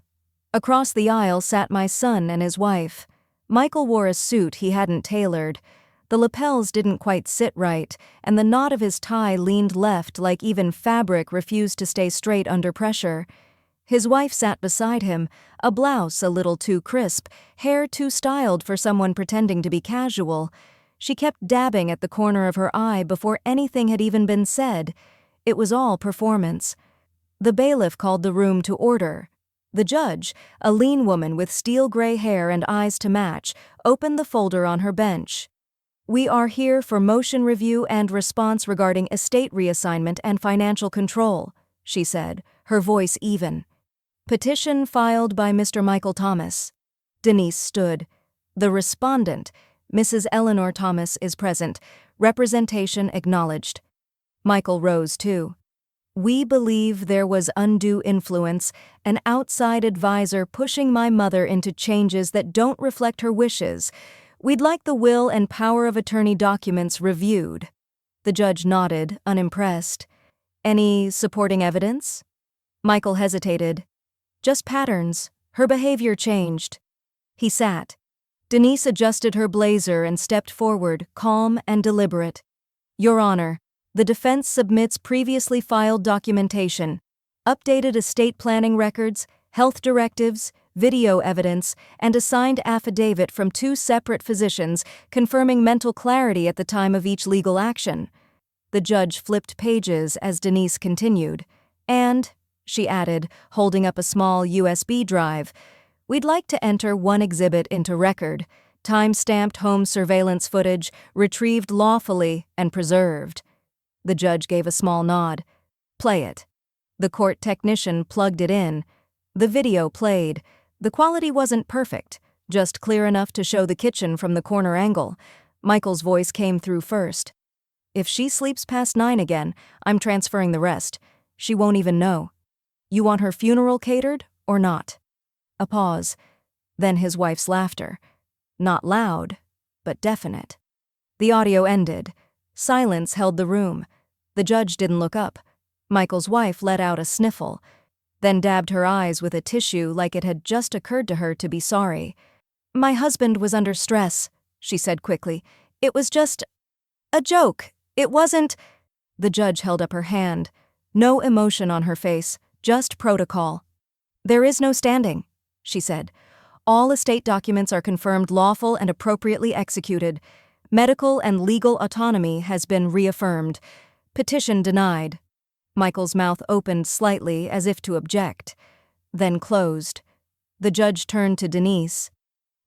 Across the aisle sat my son and his wife. Michael wore a suit he hadn't tailored. The lapels didn't quite sit right, and the knot of his tie leaned left like even fabric refused to stay straight under pressure. His wife sat beside him, a blouse a little too crisp, hair too styled for someone pretending to be casual. She kept dabbing at the corner of her eye before anything had even been said. It was all performance. The bailiff called the room to order. The judge, a lean woman with steel gray hair and eyes to match, opened the folder on her bench. "We are here for motion review and response regarding estate reassignment and financial control," she said, her voice even. "Petition filed by Mr. Michael Thomas." Denise stood. "The respondent, Mrs. Eleanor Thomas, is present. Representation acknowledged." Michael rose too. "We believe there was undue influence, an outside advisor pushing my mother into changes that don't reflect her wishes. We'd like the will and power of attorney documents reviewed." The judge nodded, unimpressed. "Any supporting evidence?" Michael hesitated. "Just patterns. Her behavior changed." He sat. Denise adjusted her blazer and stepped forward, calm and deliberate. "Your Honor, the defense submits previously filed documentation, updated estate planning records, health directives, video evidence, and a signed affidavit from 2 separate physicians confirming mental clarity at the time of each legal action." The judge flipped pages as Denise continued. "And," she added, holding up a small USB drive, "we'd like to enter one exhibit into record, time-stamped home surveillance footage, retrieved lawfully and preserved." The judge gave a small nod. "Play it." The court technician plugged it in. The video played. The quality wasn't perfect, just clear enough to show the kitchen from the corner angle. Michael's voice came through first. "If she sleeps past 9 again, I'm transferring the rest. She won't even know. You want her funeral catered or not?" A pause. Then his wife's laughter. Not loud, but definite. The audio ended. Silence held the room. The judge didn't look up. Michael's wife let out a sniffle, then dabbed her eyes with a tissue like it had just occurred to her to be sorry. "My husband was under stress," she said quickly. "It was just a joke. It wasn't—" The judge held up her hand. No emotion on her face, just protocol. "There is no standing," she said. "All estate documents are confirmed lawful and appropriately executed. Medical and legal autonomy has been reaffirmed. Petition denied." Michael's mouth opened slightly as if to object, then closed. The judge turned to Denise.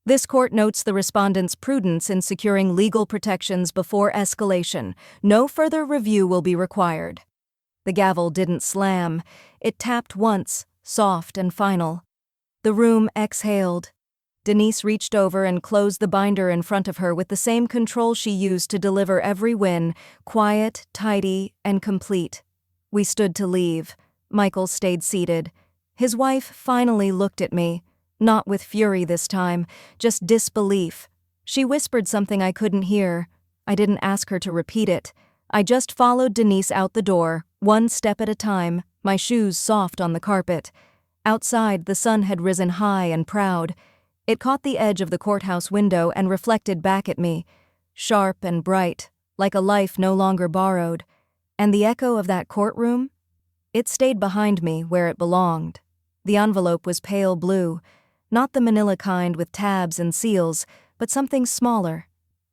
"This court notes the respondent's prudence in securing legal protections before escalation. No further review will be required." The gavel didn't slam. It tapped once, soft and final. The room exhaled. Denise reached over and closed the binder in front of her with the same control she used to deliver every win, quiet, tidy, and complete. We stood to leave. Michael stayed seated. His wife finally looked at me, not with fury this time, just disbelief. She whispered something I couldn't hear. I didn't ask her to repeat it. I just followed Denise out the door, one step at a time, my shoes soft on the carpet. Outside, the sun had risen high and proud. It caught the edge of the courthouse window and reflected back at me, sharp and bright, like a life no longer borrowed. And the echo of that courtroom? It stayed behind me where it belonged. The envelope was pale blue, not the manila kind with tabs and seals, but something smaller,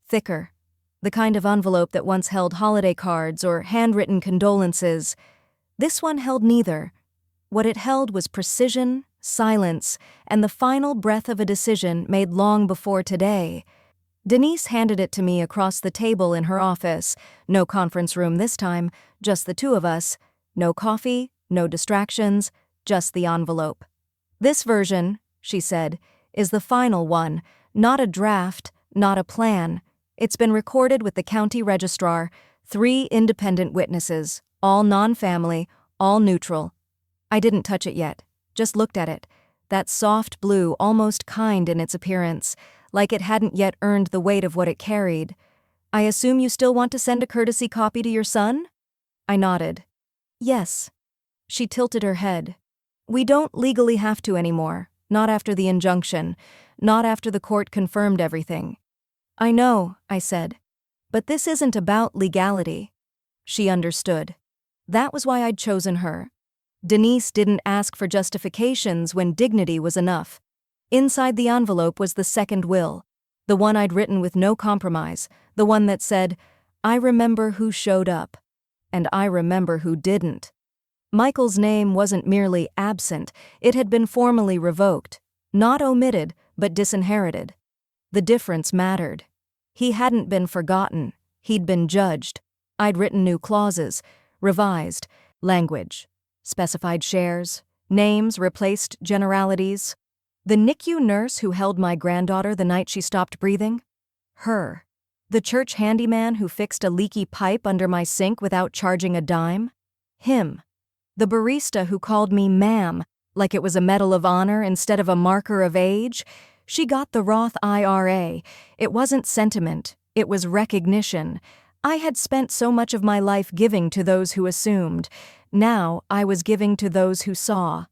thicker, the kind of envelope that once held holiday cards or handwritten condolences. This one held neither. What it held was precision, silence, and the final breath of a decision made long before today. Denise handed it to me across the table in her office. No conference room this time, just the two of us. No coffee, no distractions, just the envelope. "This version," she said, "is the final one, not a draft, not a plan. It's been recorded with the county registrar, 3 independent witnesses, all non-family, all neutral." I didn't touch it yet, just looked at it. that soft blue, almost kind in its appearance, like it hadn't yet earned the weight of what it carried. "I assume you still want to send a courtesy copy to your son?" I nodded. "Yes." She tilted her head. "We don't legally have to anymore, not after the injunction, not after the court confirmed everything." "I know," I said. "But this isn't about legality." She understood. That was why I'd chosen her. Denise didn't ask for justifications when dignity was enough. Inside the envelope was the second will, the one I'd written with no compromise, the one that said, "I remember who showed up, and I remember who didn't." Michael's name wasn't merely absent, it had been formally revoked. Not omitted, but disinherited. The difference mattered. He hadn't been forgotten, he'd been judged. I'd written new clauses, revised, language, specified shares, names replaced generalities. The NICU nurse who held my granddaughter the night she stopped breathing? Her. The church handyman who fixed a leaky pipe under my sink without charging a dime? Him. The barista who called me ma'am, like it was a medal of honor instead of a marker of age? She got the Roth IRA. It wasn't sentiment, it was recognition. I had spent so much of my life giving to those who assumed. Now I was giving to those who saw.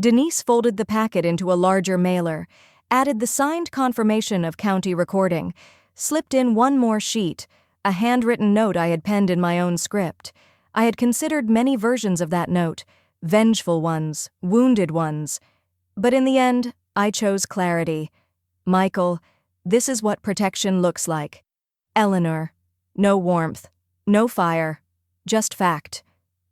Denise folded the packet into a larger mailer, added the signed confirmation of county recording, slipped in one more sheet, a handwritten note I had penned in my own script. I had considered many versions of that note, vengeful ones, wounded ones. But in the end, I chose clarity. "Michael, this is what protection looks like. Eleanor. No warmth, no fire, just fact."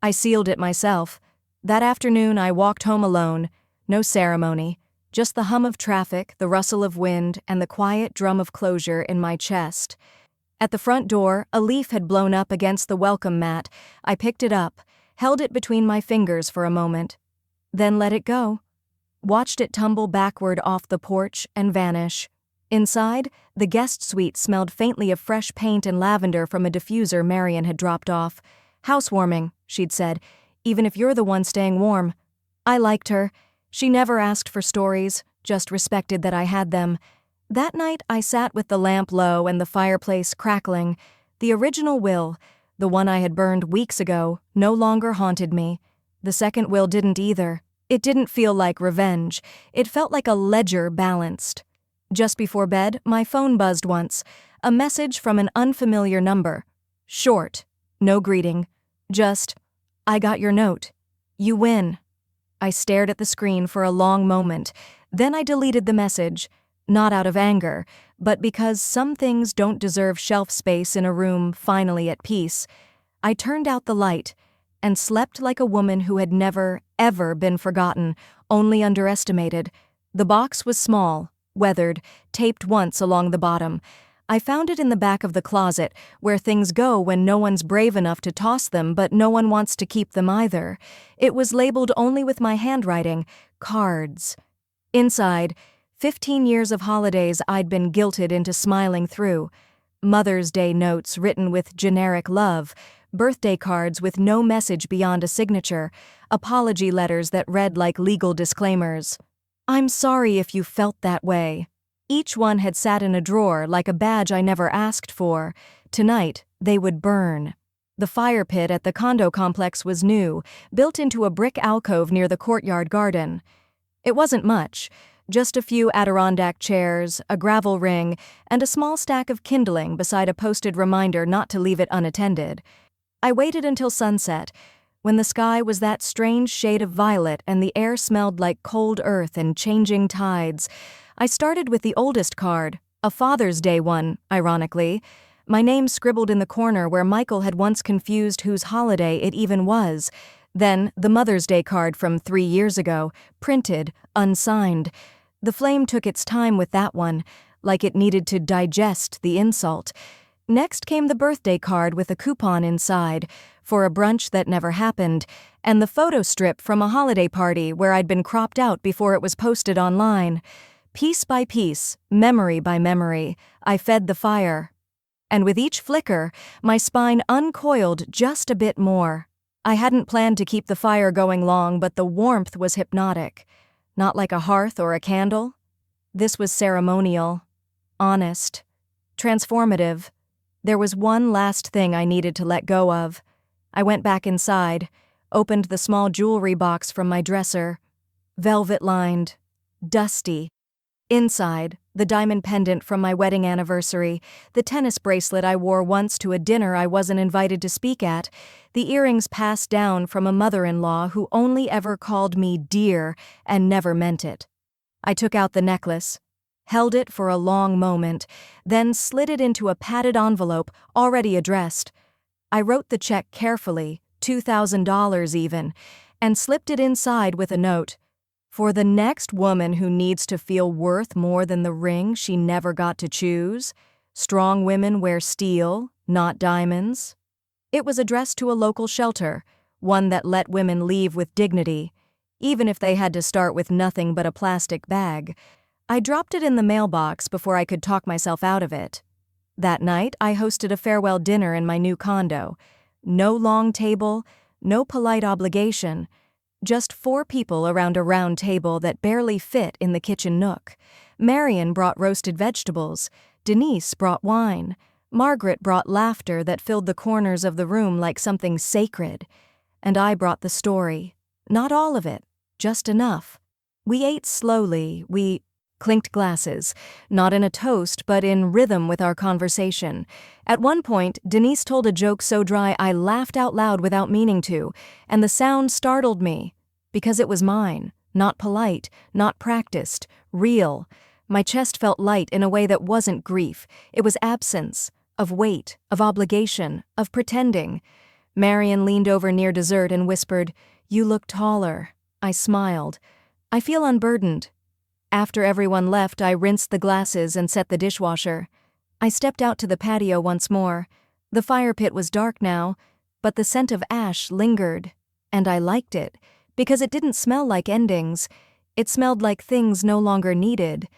I sealed it myself. That afternoon I walked home alone, no ceremony, just the hum of traffic, the rustle of wind, and the quiet drum of closure in my chest. At the front door, a leaf had blown up against the welcome mat. I picked it up, held it between my fingers for a moment, then let it go. Watched it tumble backward off the porch and vanish. Inside, the guest suite smelled faintly of fresh paint and lavender from a diffuser Marion had dropped off. "Housewarming," she'd said, "even if you're the one staying warm." I liked her. She never asked for stories, just respected that I had them. That night I sat with the lamp low and the fireplace crackling. The original will, the one I had burned weeks ago, no longer haunted me. The second will didn't either. It didn't feel like revenge. It felt like a ledger balanced. Just before bed, my phone buzzed once. A message from an unfamiliar number. Short. No greeting. Just, "I got your note. You win." I stared at the screen for a long moment. Then I deleted the message. Not out of anger, but because some things don't deserve shelf space in a room finally at peace. I turned out the light and slept like a woman who had never, ever been forgotten, only underestimated. The box was small, weathered, taped once along the bottom. I found it in the back of the closet, where things go when no one's brave enough to toss them, but no one wants to keep them either. It was labeled only with my handwriting, cards. Inside, 15 years of holidays I'd been guilted into smiling through. Mother's Day notes written with generic love, birthday cards with no message beyond a signature, apology letters that read like legal disclaimers. "I'm sorry if you felt that way." Each one had sat in a drawer like a badge I never asked for. Tonight, they would burn. The fire pit at the condo complex was new, built into a brick alcove near the courtyard garden. It wasn't much, just a few Adirondack chairs, a gravel ring, and a small stack of kindling beside a posted reminder not to leave it unattended. I waited until sunset, when the sky was that strange shade of violet and the air smelled like cold earth and changing tides. I started with the oldest card, a Father's Day one, ironically. My name scribbled in the corner where Michael had once confused whose holiday it even was. Then the Mother's Day card from 3 years ago, printed, unsigned. The flame took its time with that one, like it needed to digest the insult. Next came the birthday card with a coupon inside, for a brunch that never happened, and the photo strip from a holiday party where I'd been cropped out before it was posted online. Piece by piece, memory by memory, I fed the fire. And with each flicker, my spine uncoiled just a bit more. I hadn't planned to keep the fire going long, but the warmth was hypnotic. Not like a hearth or a candle. This was ceremonial, honest, transformative. There was one last thing I needed to let go of. I went back inside, opened the small jewelry box from my dresser. Velvet-lined, dusty. Inside, the diamond pendant from my wedding anniversary, the tennis bracelet I wore once to a dinner I wasn't invited to speak at, the earrings passed down from a mother-in-law who only ever called me dear and never meant it. I took out the necklace, held it for a long moment, then slid it into a padded envelope already addressed. I wrote the check carefully, $2,000 even, and slipped it inside with a note. For the next woman who needs to feel worth more than the ring she never got to choose, strong women wear steel, not diamonds. It was addressed to a local shelter, one that let women leave with dignity, even if they had to start with nothing but a plastic bag. I dropped it in the mailbox before I could talk myself out of it. That night, I hosted a farewell dinner in my new condo. No long table, no polite obligation. Just 4 people around a round table that barely fit in the kitchen nook. Marion brought roasted vegetables. Denise brought wine. Margaret brought laughter that filled the corners of the room like something sacred. And I brought the story. Not all of it, just enough. We ate slowly, we clinked glasses, not in a toast but in rhythm with our conversation. At one point, Denise told a joke so dry I laughed out loud without meaning to, and the sound startled me, because it was mine, not polite, not practiced, real. My chest felt light in a way that wasn't grief. It was absence, of weight, of obligation, of pretending. Marion leaned over near dessert and whispered, "You look taller." I smiled. "I feel unburdened." After everyone left, I rinsed the glasses and set the dishwasher. I stepped out to the patio once more. The fire pit was dark now, but the scent of ash lingered, and I liked it, because it didn't smell like endings. It smelled like things no longer needed.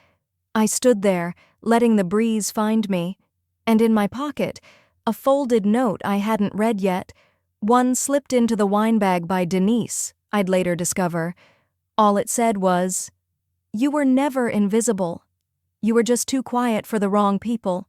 I stood there, letting the breeze find me, and in my pocket, a folded note I hadn't read yet, one slipped into the wine bag by Denise, I'd later discover. All it said was, "You were never invisible. You were just too quiet for the wrong people."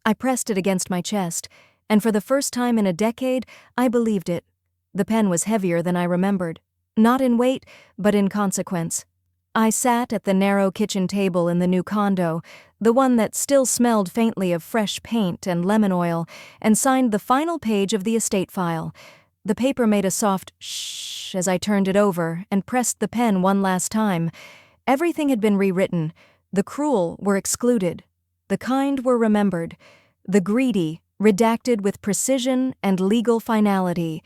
I pressed it against my chest, and for the first time in a decade, I believed it. The pen was heavier than I remembered. Not in weight, but in consequence. I sat at the narrow kitchen table in the new condo, the one that still smelled faintly of fresh paint and lemon oil, and signed the final page of the estate file. The paper made a soft shh as I turned it over and pressed the pen one last time. Everything had been rewritten. The cruel were excluded. The kind were remembered. The greedy, redacted with precision and legal finality.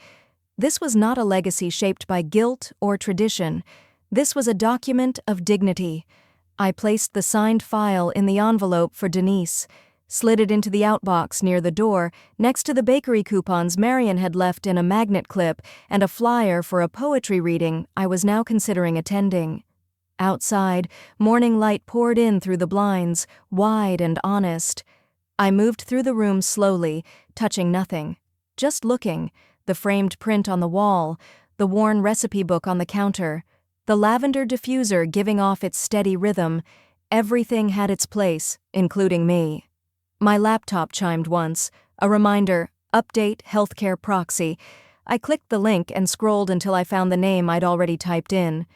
This was not a legacy shaped by guilt or tradition. This was a document of dignity. I placed the signed file in the envelope for Denise, slid it into the outbox near the door, next to the bakery coupons Marion had left in a magnet clip and a flyer for a poetry reading I was now considering attending. Outside, morning light poured in through the blinds, wide and honest. I moved through the room slowly, touching nothing. Just looking, the framed print on the wall, the worn recipe book on the counter, the lavender diffuser giving off its steady rhythm. Everything had its place, including me. My laptop chimed once, a reminder, update healthcare proxy. I clicked the link and scrolled until I found the name I'd already typed in.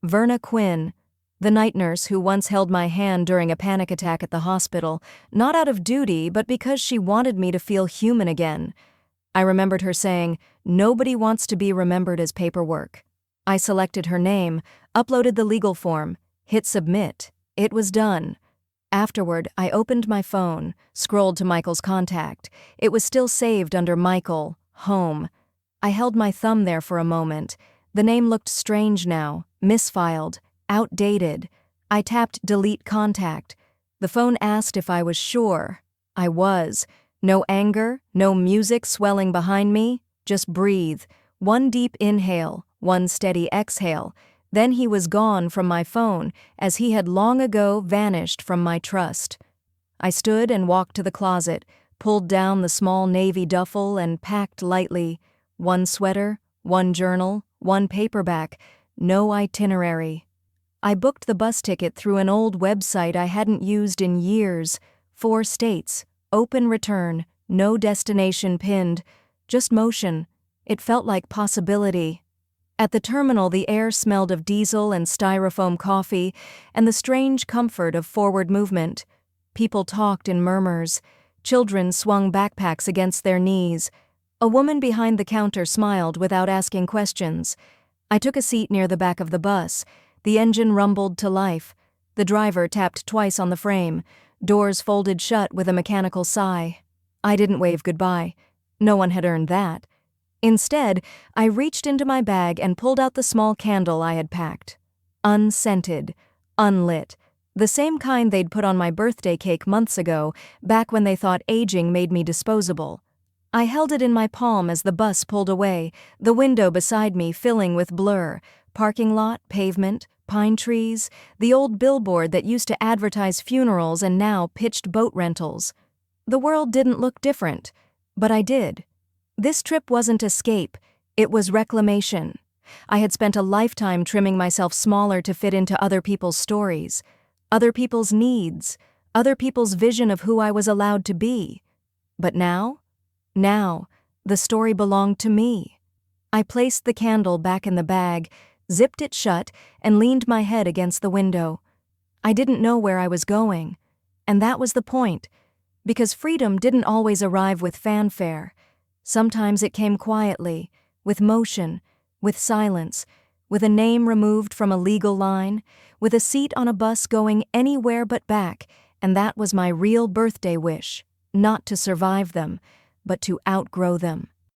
Verna Quinn, the night nurse who once held my hand during a panic attack at the hospital, not out of duty, but because she wanted me to feel human again. I remembered her saying, "Nobody wants to be remembered as paperwork." I selected her name, uploaded the legal form, hit submit. It was done. Afterward, I opened my phone, scrolled to Michael's contact. It was still saved under Michael, home. I held my thumb there for a moment. The name looked strange now, misfiled, outdated. I tapped delete contact. The phone asked if I was sure. I was. No anger, no music swelling behind me, just breathe. One deep inhale, one steady exhale. Then he was gone from my phone, as he had long ago vanished from my trust. I stood and walked to the closet, pulled down the small navy duffel and packed lightly. One sweater, one journal, one paperback, no itinerary. I booked the bus ticket through an old website I hadn't used in years. 4 states, open return, no destination pinned, just motion. It felt like possibility. At the terminal, the air smelled of diesel and styrofoam coffee, and the strange comfort of forward movement. People talked in murmurs. Children swung backpacks against their knees. A woman behind the counter smiled without asking questions. I took a seat near the back of the bus. The engine rumbled to life. The driver tapped twice on the frame. Doors folded shut with a mechanical sigh. I didn't wave goodbye. No one had earned that. Instead, I reached into my bag and pulled out the small candle I had packed. Unscented, unlit, the same kind they'd put on my birthday cake months ago, back when they thought aging made me disposable. I held it in my palm as the bus pulled away, the window beside me filling with blur, parking lot, pavement, pine trees, the old billboard that used to advertise funerals and now pitched boat rentals. The world didn't look different, but I did. This trip wasn't escape, it was reclamation. I had spent a lifetime trimming myself smaller to fit into other people's stories, other people's needs, other people's vision of who I was allowed to be. But now, the story belonged to me. I placed the candle back in the bag, zipped it shut, and leaned my head against the window. I didn't know where I was going, and that was the point, because freedom didn't always arrive with fanfare. Sometimes it came quietly, with motion, with silence, with a name removed from a legal line, with a seat on a bus going anywhere but back, and that was my real birthday wish, not to survive them, but to outgrow them.